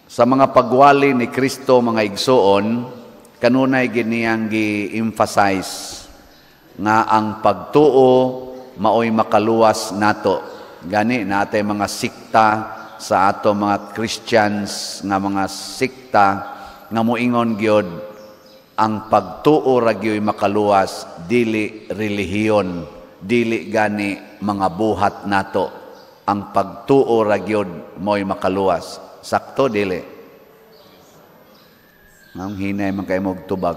Sa mga pagwali ni Kristo, mga igsoon, kanunay giniyang gi-emphasize nga ang pagtuo maoy makaluwas nato. Gani natay mga sikta sa ato mga Christians nga mga sikta nga moingon gyud ang pagtuo ra gyud makaluwas, dili relihiyon, dili gani mga buhat nato. Ang pagtuo ra gyud mo'y makaluwas. Sakto dili? Ang hinay man kay mog tubag.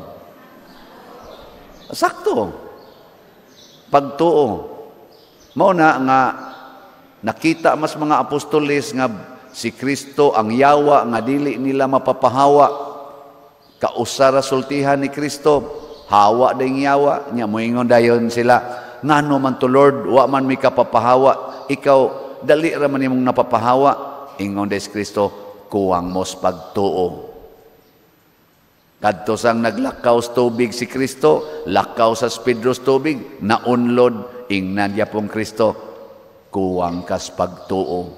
Sakto. Pagtuo. Mao na nga nakita mas mga apostoles nga si Kristo ang yawa nga dili nila mapapahawa. Kausara sultihan ni Kristo, hawa ding yawa, nya moingon dayon sila, ngano man to Lord, wa man mi kapapahawa, ikaw dali ra man imong napapahawa. Ingon des Kristo, kuwang mos pagtuo. Kadto sang naglakaw sa tubig si Kristo, lakaw sa Pedro's tubig, naunlod, ingnan yapong Kristo, kuwang kas pagtuo.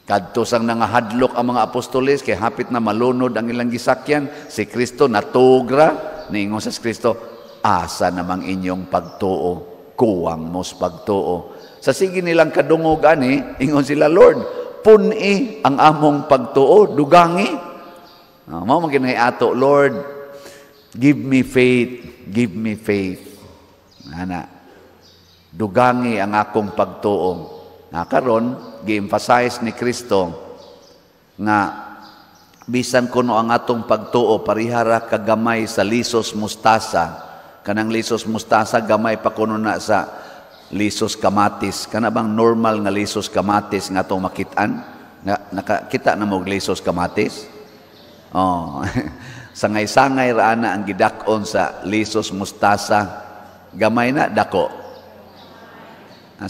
Kadto sang nangahadlok ang mga apostoles kay hapit na malunod ang ilang gisakyan, si Kristo natugra, niingon sa Kristo, asa namang inyong pagtuo, kuwang mos pagtuo. Sa sige nilang kadungog ani, ingon sila, Lord, puni ang among pagtuo, dugangi. Mao man kinay ato, Lord, give me faith, give me faith. Ana, dugangi ang akong pagtuo. Karon gi-emphasize ni Kristo nga bisan kuno ang atong pagtuo parihara kagamay sa lisos mustasa. Kanang lisos mustasa gamay pa kuno na sa lisos kamatis. Kana bang normal nga lisos kamatis nga atong makitaan? Nakakita na mo lisos kamatis? Oh. Sangay-sangay ra na ang gidakon sa lisos mustasa. Gamay na dako.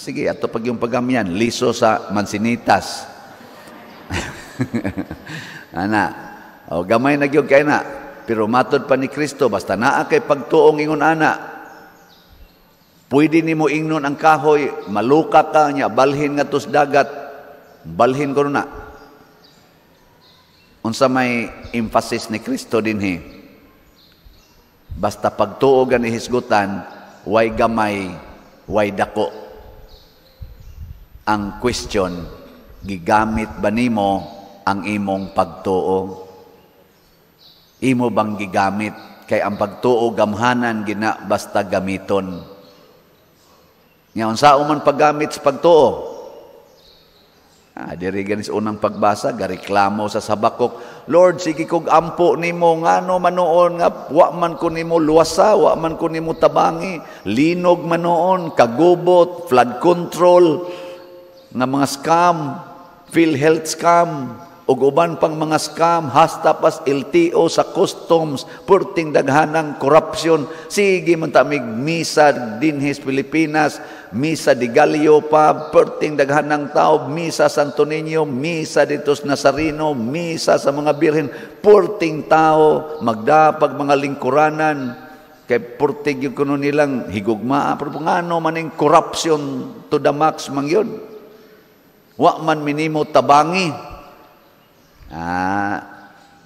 Sige, ato pag yung pagamyan, liso sa mansinitas. Gamay na gyud kay na. Pero matod pa ni Kristo, basta naa kay pagtuong ingon ana. Pwede nimo ingnon ang kahoy, maluka ka niya, balhin nga tus dagat, balhin ko na. Unsa may emphasis ni Kristo dinhi. Basta pagtuo gani hisgutan, way gamay, way dako. Ang question, gigamit ba nimo ang imong pagtuo? Imo bang gigamit? Kay ang pagtuo gamhanan gina basta gamiton. Ngayon sa man paggamit sa pagtuo? Diri ganis unang pagbasa, gareklamo sa Habakuk, Lord, sige kog ampo nimo, ngano manoon nga wa man ko nimo luwasa, wa man ko nimo tabangi, linog manoon, kagubot, flood control, nga mga scam, PhilHealth scam, ug uban pang mga scam, hasta pas LTO sa customs, purting daghanang korupsyon. Sige man tamig misa dinhis Pilipinas, misa di Galio pa, purting daghanang tao, misa Santo Niño, misa dito sa Nazareno, misa sa mga birhen, purting tao, magdapag mga lingkuranan, kay purtig yung kuno nilang higugma, pero ngano maning corruption to the max man yun. Wa man minimo tabangi.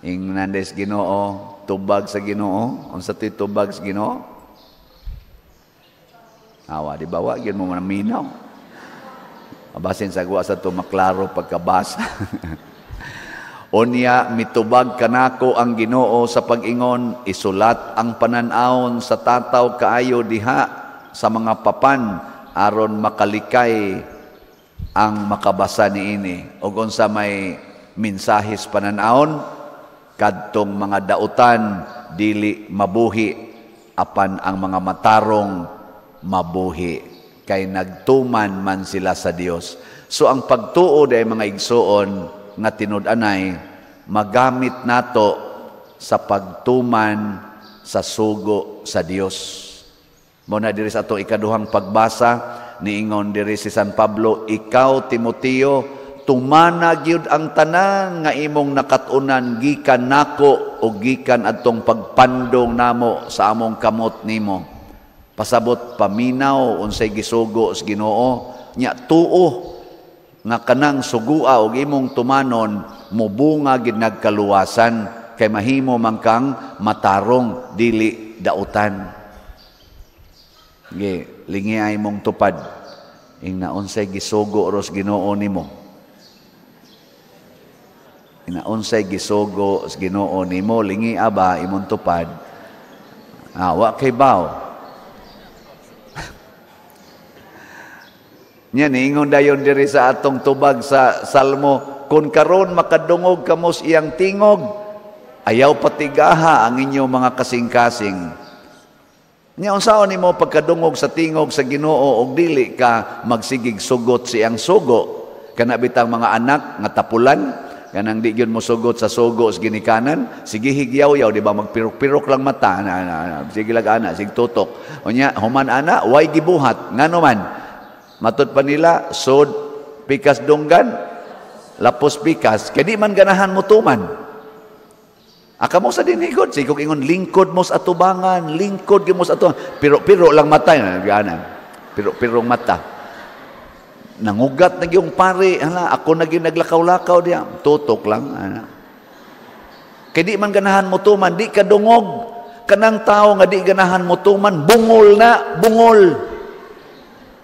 Ingnan des Ginoo, tubag sa Ginoo. Unsa ti tubag sa Ginoo? Di ba wa gyud mo man minaw. Abasin sa guwa sa to maklaro pagkabasa. Unya mitubag kanako ang Ginoo sa pag-ingon, isulat ang panan-awon sa tataw kaayo diha sa mga papan aron makalikay ang makabasa niini. O unsa may mensahis panan-awon, kadtong mga dautan dili mabuhi, apan ang mga matarong mabuhi, kay nagtuman man sila sa Dios. So ang pagtuo day mga igsoon nga tinud-anay, magamit nato sa pagtuman sa sugo sa Dios. Muna diri sa ato ikaduhang pagbasa, niingon diri si San Pablo, ikaw Timoteo, tumana gyud ang tanan nga imong nakatunan gikan nako o gikan adtong pagpandong namo sa among kamot nimo. Pasabot paminaw unsay gisugo sa Ginoo, nya tuo nga kanang sugua og imong tumanon mubunga gid nagkaluwasan kay mahimo man kang matarong dili dautan. Lingi ay mong tupad ing naunsay gisugo ros Ginoo nimo. Naunsay gisugo sa Ginoo nimo, lingi aba imong tupad. Wa kay baw. Nya niingon dayon diri sa atong tubag sa Salmo, kun karon makadungog kamos iyang tingog, ayaw patigaha ang inyong mga kasing-kasing. Nya unsaon nimo pagkadungog sa tingog sa Ginoo og dili ka magsigig sugot siyang sugo? Kana bitang mga anak nga tapulan, kanang di gyud mo sugot sa sugo sa ginikanan, sige higyaw-yaw, di ba magpirok-pirok lang mata, sige lag ana, sige tutok. Unya human ana way gibuhat, ngano man. Matud pa nila, sod pikas dunggan, lapos pikas, kay di man ganahan mo tuman. Aka mo sa dinigod, sigog ingon lingkod mo sa atubangan, lingkod mo sa atubangan. Piro-piro lang mata, piro-pirong mata. Nangugat na yung pare, ako na naglakaw-lakaw diya, tutok lang. Kaya di man ganahan mo tuman, di ka dungog. Kanang tao nga di ganahan mo tuman, bungol na, bungol.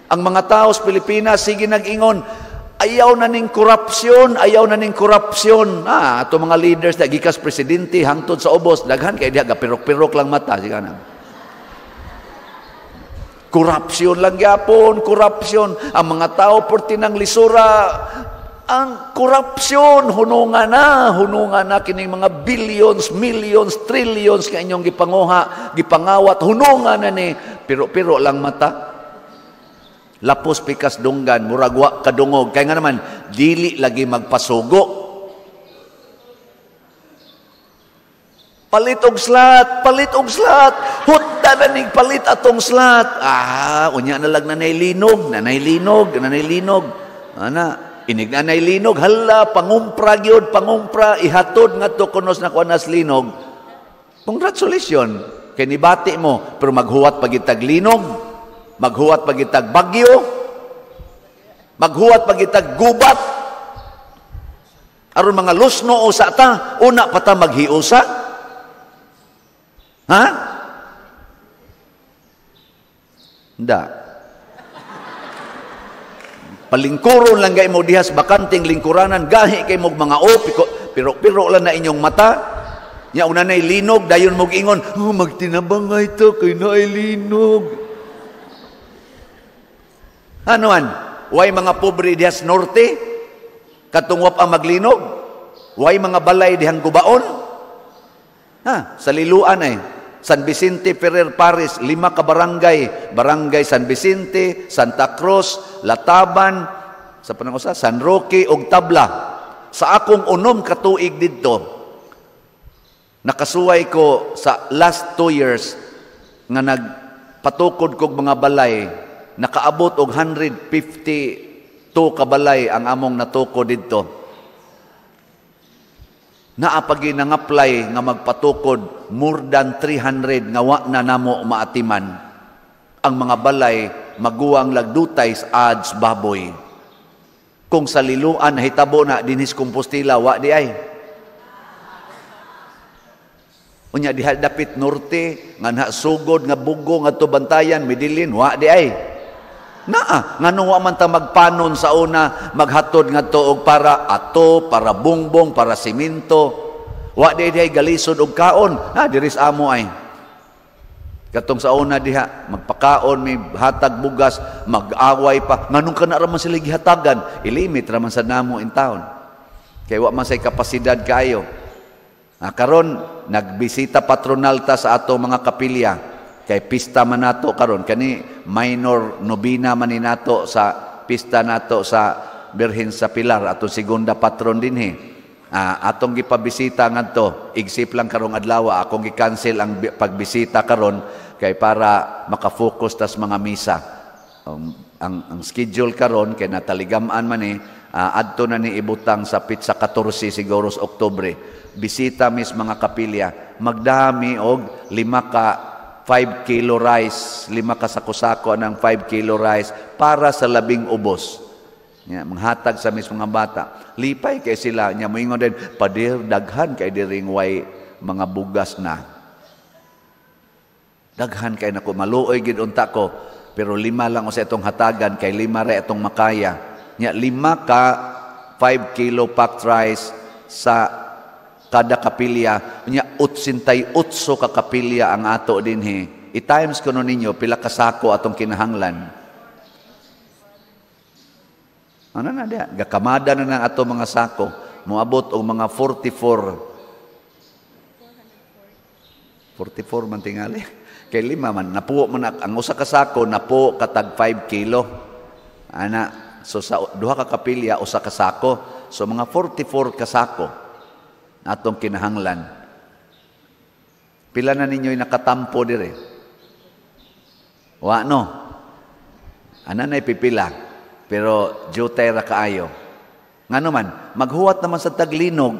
Ang mga tao sa Pilipinas, sige nag-ingon, ayaw na ning korupsyon, ayaw na ning korupsyon. Ato mga leaders, gikas presidente, hangtod sa ubos, daghan kay diya, gapirok-pirok lang mata, sige na. Korupsyon lang yapon, korupsyon. Ang mga tao porti ng lisura, ang korupsyon, hunungan na kining mga billions, millions, trillions ka inyong gipanguha, gipangawat, hunungan na ni, piro-piro lang mata. Lapos pikas dunggan, muragwa kadungog. Kaya nga naman, dili lagi magpasugo. Palit og slat, palit og slat. Hutta na ning palit atong slat. Unya na lang nanay linog. Ana, inig nanay linog. Hala, pangumpra gyud, pangumpra. Ihatod nga to kunos na kuanas linog. Congratulations. Kay nibati mo, pero maghuwat pagitag linog. Maghuwat pagitag bagyo, maghuwat pagitag gubat, aron mga lusno o sa ta, una pa ta maghiusa. Ha? Hindi. Palingkuron lang gay mo dihas, bakanting lingkuranan, gahi kay mo mga piro-piro lang na inyong mata. Nya una na'y linog, dayon mo ingon, magtinabang nga ito, kay na ay linog. Anuan, way mga pobre dihas norte, katungwap ang maglinog, way mga balay dihang gubaon. Sa liluan San Vicente, Ferrer, Paris, 5 ka barangay, barangay San Vicente, Santa Cruz, Lataban, sa panangusa, San Roque, ug Tabla. Sa akong unom katuig didto, nakasuway ko sa last 2 years nga nagpatukod kog mga balay. Nakaabot og 152 kabalay ang among natuko didto. Naapagi nang-apply nga magpatukod more than 300 nga wa na namo maatiman. Ang mga balay maguwang lagdutay sa ads baboy. Kung sa liluan hitabo na dinhis Compostela wa di ay. Unya diha dapit norte nga sugod nga bugo nga Bantayan, Medellin wa di ay. Ngano wa man ta magpanon sa una, maghatod nga tuog para ato, para bungbong, para simento. Wa di galisod og kaon. Diris amo ay. Katong sa una diha, magpakaon, may hatag bugas, mag-away pa. Nganong ka na raman sila gihatagan, ilimit raman sa namo in town. Kaya wa man say kapasidad kayo. Karon nagbisita patronal ta sa ato mga kapilya. Kay pista man nato karon kani minor nobina man ni nato sa pista nato sa Birhen sa Pilar atong segunda patron dinhi. Atong gipabisita ngadto, igsip lang karong adlaw akong gi-cancel ang pagbisita karon kay para maka-focus tas mga misa. Ang schedule karon kay nataligaman man adto na ni ibutang sa pitsa 14 siguro sa Oktubre. Bisita mis mga kapilya, magdami og 5 ka 5 kilo rice, 5 ka sako-sako ng 5 kilo rice para sa 12 ubos. Nya manghatag sa mismo nga bata. Lipay kay sila nya moingon din padir daghan kay diring way mga bugas na. Daghan kay nako maluoy gid unta ko pero 5 lang sa itong hatagan kay 5 ra itong makaya. Nya 5 ka 5 kilo packed rice sa kada kapilya. Nya 88 ka kapilya ang ato dinhi. I-times ko no ninyo pila ka sako atong kinahanglan. Ano na dia? Gakamada na ng ato mga sako. Moabot og mga 44 man tingali. Kay 5 man. Napuo man ang usa ka sako, napuo katag 5 kilo. Ana. So sa 2 ka kapilya, usa ka sako. So mga 44 ka sako atong kinahanglan. Pila na ninyo'y nakatampo dire? Wa no? Ana na ipipila. Pero jutay ra kaayo. Ngano man, maghuwat naman sa taglinog.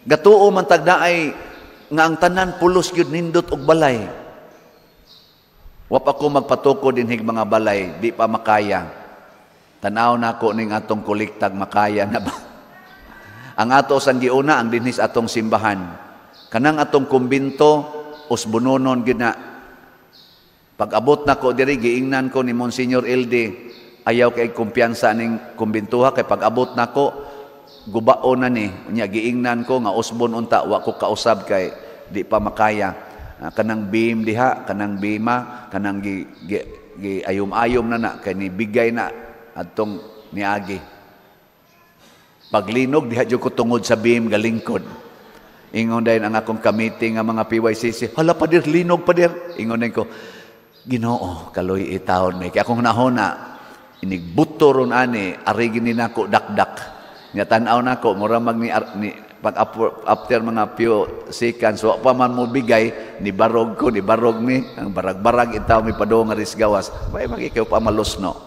Gatuo man tagdaay nga ang tanan pulos gyud nindot og balay. Wa pa ko magpatuko dinhig mga balay, di pa makaya. Tanaw nako ning atong kolektag makaya na ba? Ang ato sang giuna ang dinhis atong simbahan. Kanang atong kumbinto usbunonon gyud na. Pag-abot na ko diri giingnan ko ni Monsignor LD, ayaw kay kumpiyansa ning kumbintuha kay pag-abot na ko gubaon na ni unya giingnan ko nga usbon unta wa ko kausab kay di pa makaya. Kanang beam diha, kanang bima, kanang gi ayom-ayom na kay ni bigay na adtong niagi. Paglinog diha jud ko tungod sa beam galingkod. Ingon dayon ang akong committee nga mga PYCC, hala padir linog padir. Ingon dayon ko, Ginoo, kaloy itawon may. Kaya akong nahona, inigbuto ron ani, arigin ni nako dakdak. Nga tanaw nako, mura mag ni pag after mga few seconds, so pa man mo bigay, ni barog mi, ang barag-barag itaw mi pado nga risgawas. Bay magikaw pa malusno.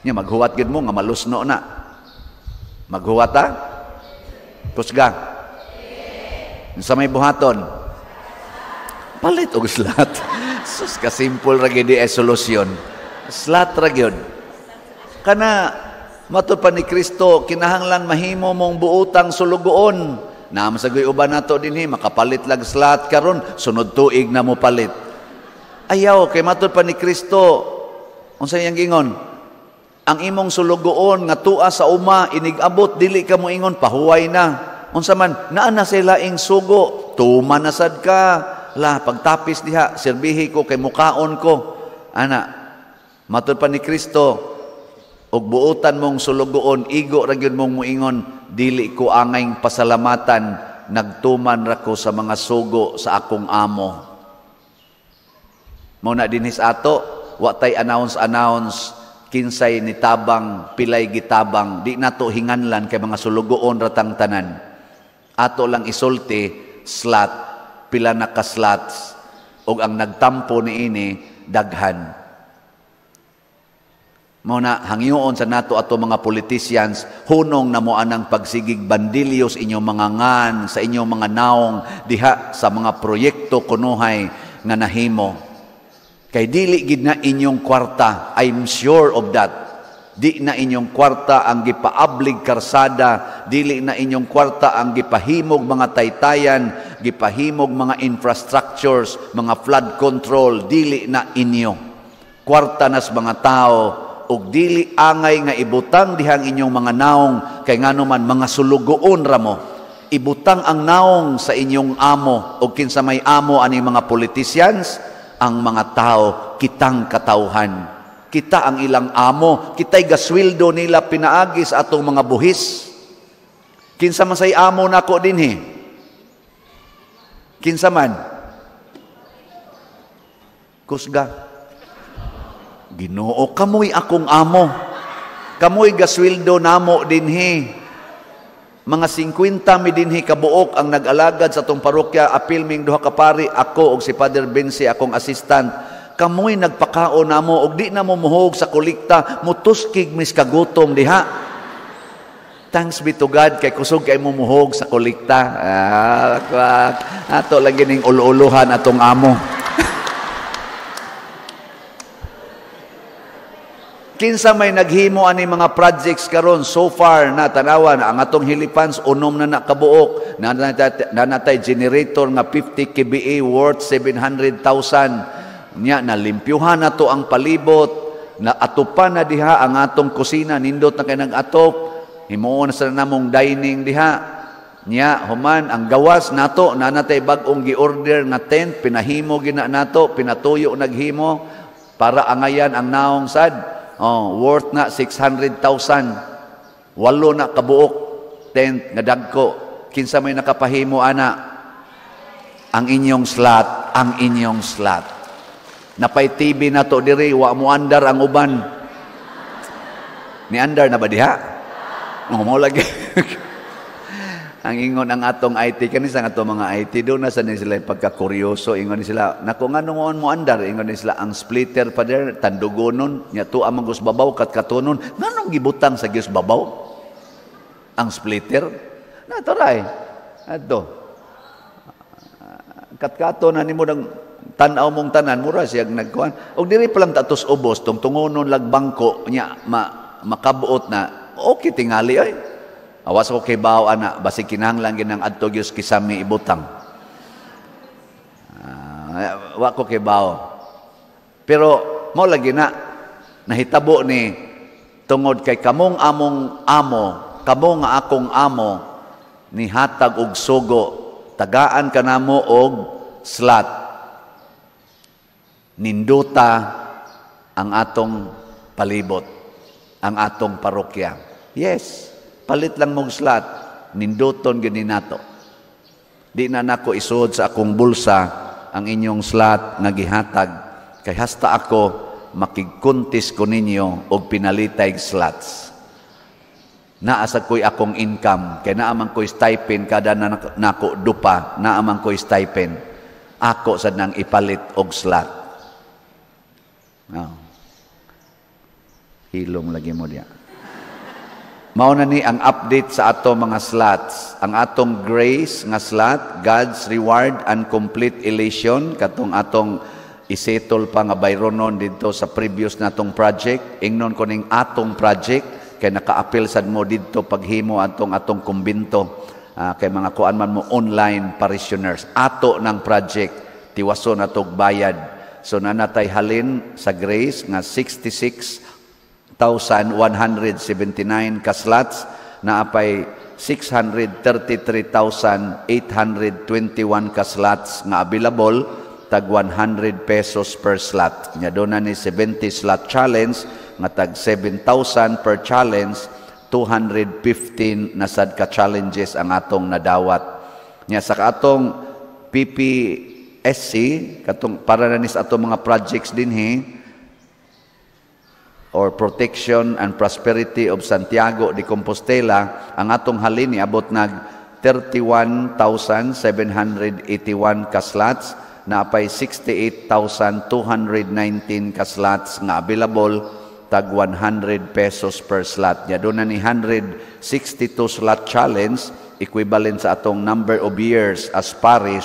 Nya maghuwat gid mo nga malusno na. Maghuwat ta? Kusga. Sa may buhaton. Palit og slat. Sus ka simple ra gid ay solusyon. Slat ra gyud. Kana matud pa ni Kristo kinahanglan mahimo mong buutang sulugoon. Naam sa uban nato dinhi makapalit lag slat karon sunod tuig na mo palit. Ayaw kay matud pa ni Kristo unsa yang gingon? Ang imong sulugoon nga tua sa uma inigabot dili ka mo ingon pahuway na. Unsa man naa na sila ing sugo, tuman na sad ka. La pagtapis diha serbihi ko kay mukaon ko. Ana matud pa ni Kristo og buutan mong sulugoon igo ra gyud mong muingon dili ko angay pasalamatan nagtuman ra ko sa mga sugo sa akong amo. Mao na dinhis ato wa tay announce kinsay ni tabang pilay gitabang di nato hinganlan kay mga sulugoon ratang tanan. Ato lang isulti slot pila na ka slots ug ang nagtampo niini daghan. Mao na hangyoon sa nato ato mga politicians hunong namo anang pagsigig bandilyos inyong mga ngan sa inyong mga naong diha sa mga proyekto kunuhay nga nahimo. Kay dili gid na inyong kwarta, I'm sure of that. Di na inyong kwarta ang gipaablig karsada, dili na inyong kwarta ang gipahimog mga taytayan, gipahimog mga infrastructures, mga flood control, dili na inyo. Kwarta nas mga tao, ug dili angay nga ibutang dihang inyong mga naong, kay ngano man mga sulugoon ra mo. Ibutang ang naong sa inyong amo, ug kinsa may amo aning mga politicians, ang mga tao, kitang katawhan. Kita ang ilang amo, kita'y gaswildo nila pinaagi sa atong mga buhis. Kinsa man say amo nako dinhi? Kinsa man? Kusga. Ginoo, kamoy akong amo. Kamoy gaswildo namo dinhi. Mga 50 mi dinhi kabuok ang nag-alagad sa atong parokya, apil ming duha ka pari, ako og si Father Bensi akong assistant. Kamoy nagpakaon namo og di na mo muhog sa kolekta, mutuskig mis kagutom diha. Thanks be to God kay kusog kay mo muhog sa kolekta. Ato lagi ning ul-uluhan atong amo. Kinsa may naghimo ani mga projects karon so far na tanawan ang atong Hilipans unom na nakabuok na natay generator nga 50 kVA worth 700,000 nya nalimpyuhan na to ang palibot na atupan na diha ang atong kusina nindot na kay nag-atop himuon sa namong dining diha nya human ang gawas nato na natay bag-ong gi-order nga tent pinahimo gina nato pinatuyo naghimo para angayan ang naong sad. Worth na 600,000. Walo na kabuok tent nga dagko. Kinsa may nakapahimo ana? Ang inyong slot, ang inyong slot. Napay TV na to diri, wa mo andar ang uban. Ni andar na ba diha? Mo lagi. Ang ingon ang atong IT kanisa nga atong mga IT do na sa sila pagkakuryoso ingon sila nako nganong mo andar ingon sila ang splitter pa der tandugonon nya tu amang gus babaw kat katunon nganong gibutang sa gus babaw ang splitter na toray adto kat na nimo nang tan-aw mong tanan mura siya nagkuan og diri pa lang tatos ubos tungtungonon lag bangko nya makabuot na okay tingali ay. Awas ko kay bao ana basi kinahanglan ginang adto gyud kisami ibutang. Wa ko kay bao. Pero mao lagi na nahitabo ni tungod kay kamong among amo, kamo nga akong amo ni hatag og sugo, tagaan kanamo og slot. Ninduta ang atong palibot, ang atong parokya. Yes. Palit lang mong slot, ninduton gini nato. Di na nako isuod sa akong bulsa ang inyong slot nga gihatag kay hasta ako makigkuntis ko ninyo og pinalitay slots. Naa sa ko'y akong income kay naamang ko'y stipend kada na nako dupa, naamang ko'y stipend. Ako sa nang ipalit og slot. Hilong lagi mo diya. Mao na ni ang update sa ato mga slots. Ang atong grace nga slot, God's reward and complete elation, katong atong isettle pa nga bayronon dito sa previous natong project. Ingnon ko ning atong project, kay naka-appeal sad mo dito paghimo atong kumbinto. Kay mga kuan man mo online parishioners. Ato ng project, tiwaso na tog bayad. So nanatay halin sa grace nga 66,179 ka slots na apay 633,821 ka slots nga available tag 100 pesos per slot. Nya do na ni 70 slot challenge nga tag 7,000 per challenge, 215 na sad ka challenges ang atong nadawat. Nya sa atong PPSC katong para na ni sa atong mga projects dinhi or Protection and Prosperity of Santiago de Compostela, ang atong halin niabot nag 31,781 ka slots na apay 68,219 ka slots nga available tag 100 pesos per slot. Ya doon na ni 162 slot challenge equivalent sa atong number of years as parish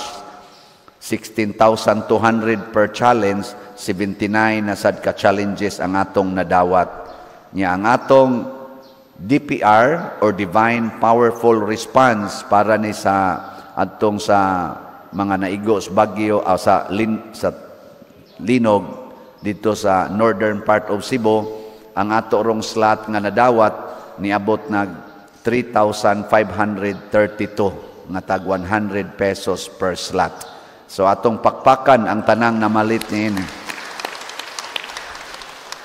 16,200 per challenge, 79 na sad ka challenges ang atong nadawat. Nya ang atong DPR or Divine Powerful Response para ni sa atong sa mga naigos bagyo sa linog dito sa northern part of Cebu, ang ato rong slot nga nadawat niabot nag 3,532 nga tag 100 pesos per slot. So atong pakpakan ang tanang namalit niini.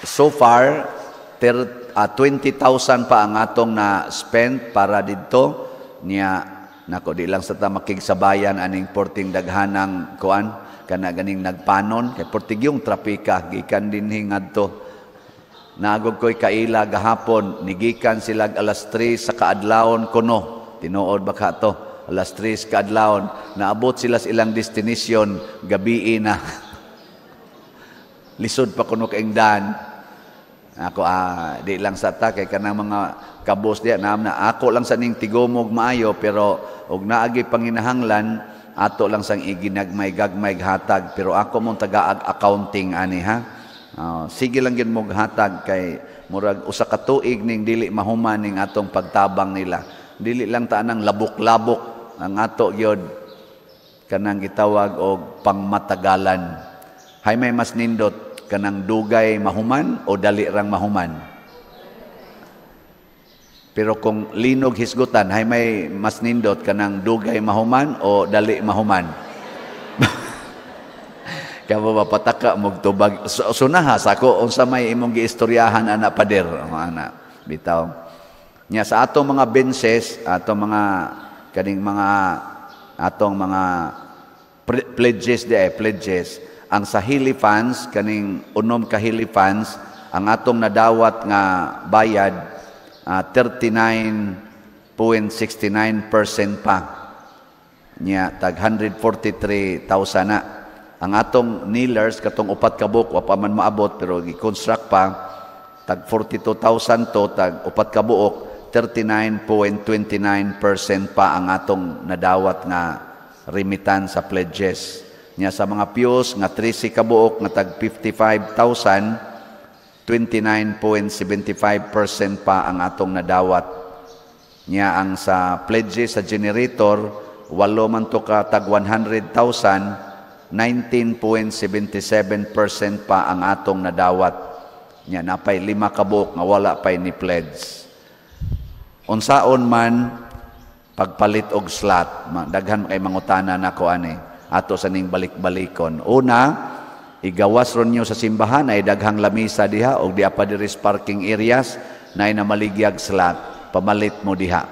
So far 20,000 pa ang atong na spend para didto niya nako di lang sa ta makigsabayan aning porting daghanang kuan kana ganing nagpanon kay portigyong trapika gikan dinhi ngadto. Nagog ko'y kaila gahapon nigikan sila alas 3 sa kaadlawon kuno. Tinuod baka to. Alas 3 kaadlawon, naabot sila sa ilang destination, gabi na. Lisod pa kuno kaing daan. Ako, di lang sa ta, kay kanang mga kabos diya, na ako lang sa ning tigomog maayo, pero og naagi panginahanglan, ato lang sang iginagmay-gagmay hatag, pero ako mong taga-accounting ani ha. Sige lang yun mong hatag kay murag usa ka tuig ning dili mahuman ning atong pagtabang nila. Dili lang ta nang labok-labok ang ato gyud kanang gitawag og pangmatagalan. Hay may mas nindot kanang dugay mahuman o dali rang mahuman. Pero kung linog hisgutan, hay may mas nindot kanang dugay mahuman o dali mahuman. Kaya mapataka magtubag. Sunaha sa ako, unsa may imong giistoryahan anak pader. Anak, bitaw. Nya sa atong mga benses, atong mga pledges, ang sa Hilly Funds, kaning unom ka Hilly Funds, ang atong nadawat nga bayad, 39.69% pa. Nya, tag 143,000 na. Ang atong kneelers, katong upat ka buok, wapa man maabot, pero i-construct pa, tag 42,000 to, tag upat ka buok, 39.29% pa ang atong nadawat nga remittance sa pledges. Nya sa mga pews, nga 13 ka buok, nga tag 55,000, 29.75% pa ang atong nadawat. Nya ang sa pledges sa generator, walo man to ka tag 100,000, 19.77% pa ang atong nadawat. Nya napay 5 ka buok nga wala pay ni pledge. Unsaon man pagpalit og slot, daghan kay mangutana nako ani ato sa ning balik-balikon. Una, igawas ron nyo sa simbahan ay daghang lamisa diha og diha pa diri parking areas na maligyag slot, pamalit mo diha.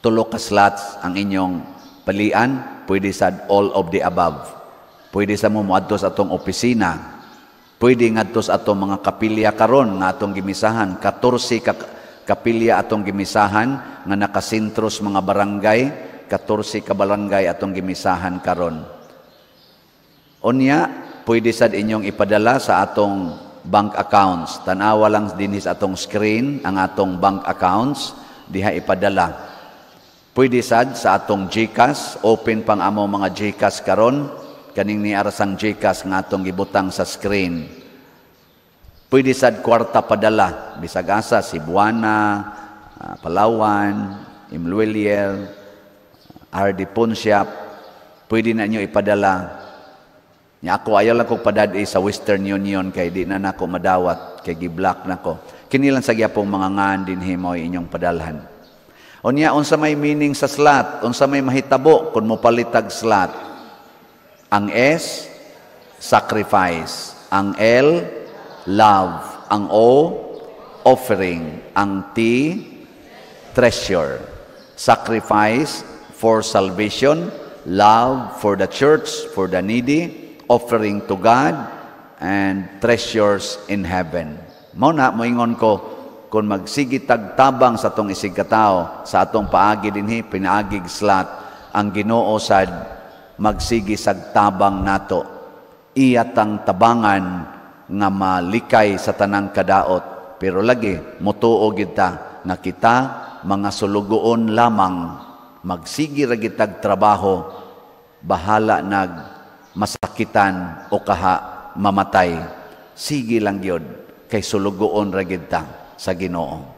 3 ka slots ang inyong palian, pwede sa all of the above. Pwede sa mo moadto sa atong opisina. Pwede ngadto sa atong mga kapilya karon nga atong gimisahan. 14 kapilya atong gimisahan nga nakasintros mga barangay. 14 ka barangay atong gimisahan karon. Unya, pwede sad inyong ipadala sa atong bank accounts. Tanawa lang dinhi sa atong screen ang atong bank accounts. Diha ipadala. Pwede sad sa atong GCash. Open pang amo mga GCash karon. Kaning ni arasang GCash nga atong gibutang sa screen. Pwede sad kwarta padala, bisag asa Cebuana, Palawan, Imlueliel, RD Punsiap, pwede na nyo ipadala. Nya ako ayaw lang kong padadi sa Western Union kay di na nako madawat kay gi-block nako. Kini lang sa gyapong mga ngan dinhi mo inyong padalhan. Unya unsa may meaning sa slot, unsa may mahitabo kun mo palitag slot. Ang S, sacrifice. Ang L, love. Ang O, offering. Ang T, treasure. Sacrifice for salvation, love for the church, for the needy, offering to God, and treasures in heaven. Mao na, moingon ko, kung magsigitag tabang sa atong isigkatao, sa atong paagi dinhi, pinaagig slot, ang Ginoo sad, magsigi sagtabang nato. Iyatang tabangan nga malikay sa tanang kadaot. Pero lagi, mutuo kita na kita mga sulugoon lamang magsigi ra gitag trabaho, bahala nag masakitan o kaha mamatay. Sige lang yun, kay sulugoon ra gid ta sa Ginoo.